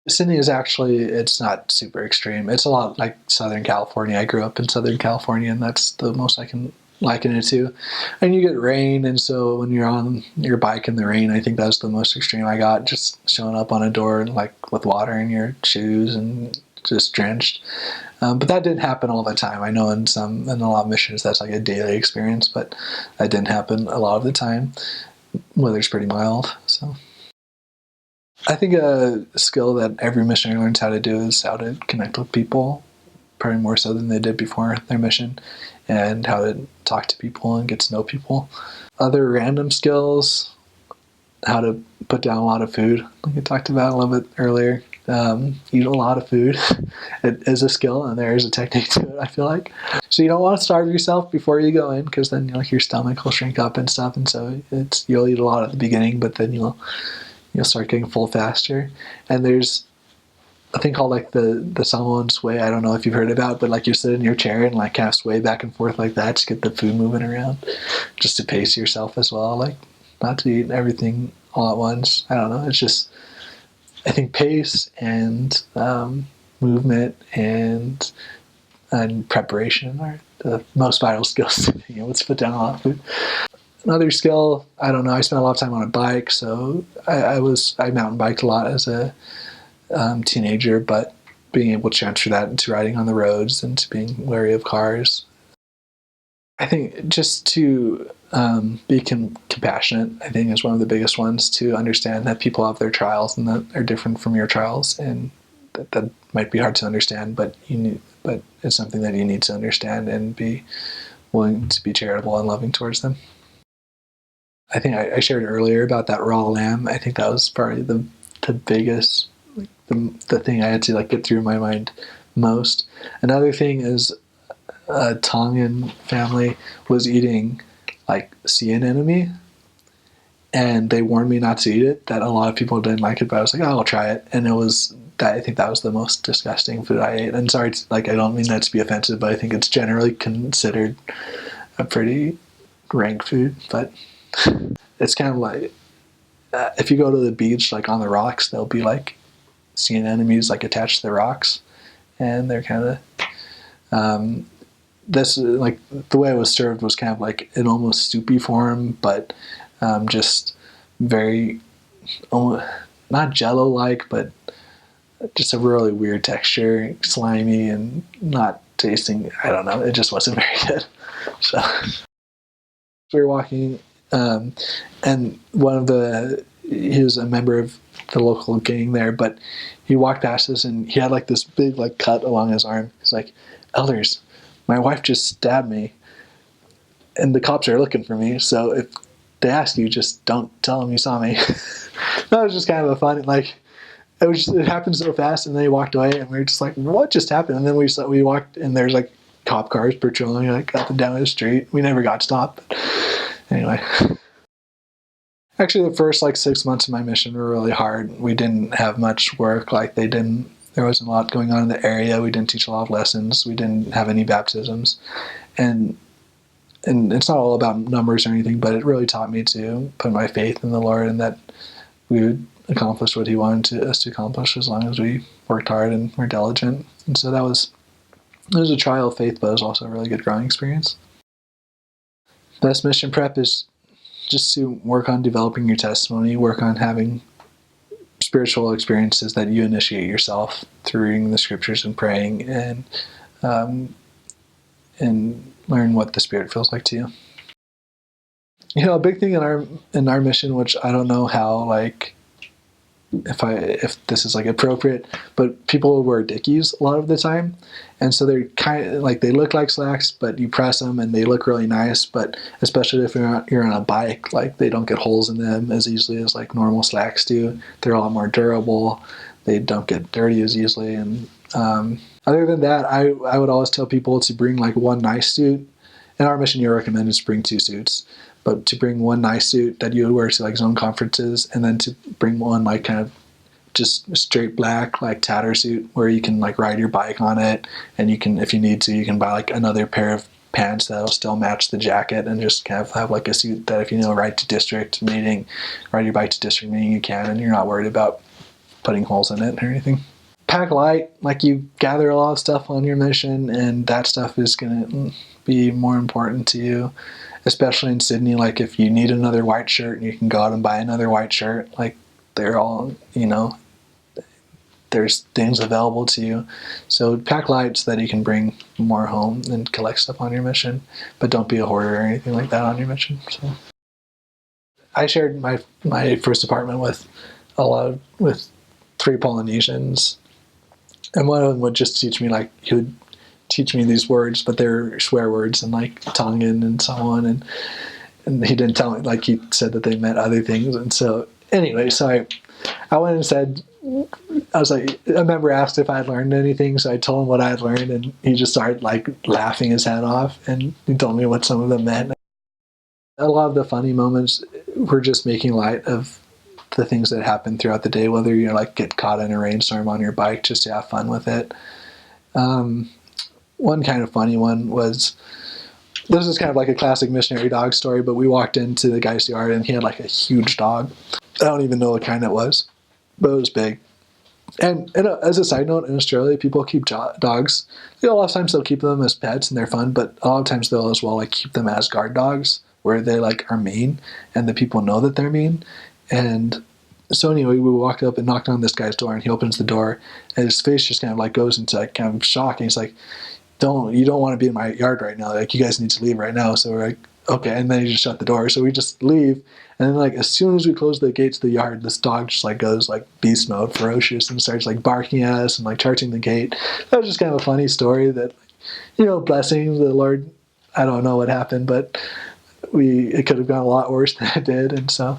Sydney is actually, it's not super extreme. It's a lot like Southern California. I grew up in Southern California, and that's the most I can liken it to. And you get rain, and so when you're on your bike in the rain, I think that's the most extreme I got, just showing up on a door like with water in your shoes and just drenched. But that didn't happen all the time. I know in a lot of missions that's like a daily experience, but that didn't happen a lot of the time. Weather's pretty mild, so. I think a skill that every missionary learns how to do is how to connect with people, probably more so than they did before their mission, and how to talk to people and get to know people. Other random skills, how to put down a lot of food, like I talked about a little bit earlier. Eat a lot of food. It is a skill, and there is a technique to it, I feel like. So you don't want to starve yourself before you go in, because then your stomach will shrink up and stuff, and so you'll eat a lot at the beginning, but then you'll start getting full faster. And there's a thing called like the Samoan sway. I don't know if you've heard about, but like you sit in your chair and like kind of sway back and forth like that to get the food moving around, just to pace yourself as well. Like not to eat everything all at once. I don't know. It's just, I think pace and movement and preparation are the most vital skills to being able to put down a lot of food. Another skill, I don't know, I spent a lot of time on a bike, so I mountain biked a lot as a teenager, but being able to transfer that into riding on the roads and to being wary of cars. I think just to be compassionate, I think is one of the biggest ones, to understand that people have their trials and that are different from your trials, and that might be hard to understand, but it's something that you need to understand and be willing to be charitable and loving towards them. I think I shared earlier about that raw lamb. I think that was probably the biggest, like the thing I had to like get through my mind most. Another thing is a Tongan family was eating like sea anemone, and they warned me not to eat it, that a lot of people didn't like it, but I was like, oh, I'll try it. And it was that, I think that was the most disgusting food I ate. And sorry, I don't mean that to be offensive, but I think it's generally considered a pretty rank food, but it's kind of like if you go to the beach, like on the rocks, there'll be like sea anemones like attached to the rocks, and they're kind of this like the way it was served was kind of like an almost soupy form, but just very not jello like, but just a really weird texture, slimy and not tasting. I don't know. It just wasn't very good. So we were walking. And he was a member of the local gang there, but he walked past us and he had like this big like cut along his arm. He's like, "Elders, my wife just stabbed me, and the cops are looking for me. So if they ask you, just don't tell them you saw me." That was just kind of a fun, like, it happened so fast, and then he walked away, and we were just like, "What just happened?" And then we walked, and there's like cop cars patrolling like up and down the street. We never got stopped. Anyway, actually the first like 6 months of my mission were really hard. We didn't have much work. There wasn't a lot going on in the area. We didn't teach a lot of lessons. We didn't have any baptisms. And it's not all about numbers or anything, but it really taught me to put my faith in the Lord and that we would accomplish what he wanted us to accomplish as long as we worked hard and were diligent. And so it was a trial of faith, but it was also a really good growing experience. Best mission prep is just to work on developing your testimony, work on having spiritual experiences that you initiate yourself through reading the scriptures and praying, and learn what the Spirit feels like to you. A big thing in our mission, which I don't know how like if this is like appropriate, but people wear Dickies a lot of the time, and so they're kind of like, they look like slacks, but you press them and they look really nice. But especially if you're on a bike, like they don't get holes in them as easily as like normal slacks do. They're a lot more durable. They don't get dirty as easily. And other than that, I would always tell people to bring like one nice suit. In our mission, you recommend is to bring 2 suits. But to bring one nice suit that you would wear to like zone conferences, and then to bring one like kind of just straight black like tatter suit where you can like ride your bike on it, and you can, if you need to, you can buy like another pair of pants that'll still match the jacket, and just kind of have like a suit that if ride your bike to district meeting, you can, and you're not worried about putting holes in it or anything. Pack light, like you gather a lot of stuff on your mission, and that stuff is going to be more important to you, especially in Sydney. Like if you need another white shirt, you can go out and buy another white shirt. Like they're all, there's things available to you. So pack light so that you can bring more home and collect stuff on your mission, but don't be a hoarder or anything like that on your mission. So I shared my first apartment with with 3 Polynesians, and one of them would just teach me, like, he would teach me these words, but they're swear words and like Tongan and so on, and he didn't tell me, like, he said that they meant other things. And so anyway, so I went and said, I was like, a member asked if I had learned anything, so I told him what I had learned, and he just started like laughing his head off, and he told me what some of them meant. A lot of the funny moments were just making light of the things that happen throughout the day, whether you like get caught in a rainstorm on your bike, just to have fun with it. One kind of funny one was, this is kind of like a classic missionary dog story, but we walked into the guy's yard and he had like a huge dog. I don't even know what kind it was, but it was big. And as a side note, in Australia, people keep dogs. A lot of times they'll keep them as pets and they're fun, but a lot of times they'll as well like keep them as guard dogs, where they like are mean and the people know that they're mean. And so anyway, we walked up and knocked on this guy's door, and he opens the door, and his face just kind of like goes into like kind of shock, and he's like, you don't want to be in my yard right now. Like, you guys need to leave right now. So we're like, okay. And then he just shut the door. So we just leave. And then like, as soon as we close the gates of the yard, this dog just like goes like beast mode, ferocious, and starts like barking at us and like charging the gate. That was just kind of a funny story that, blessings, the Lord, I don't know what happened, but it could have gone a lot worse than it did. And so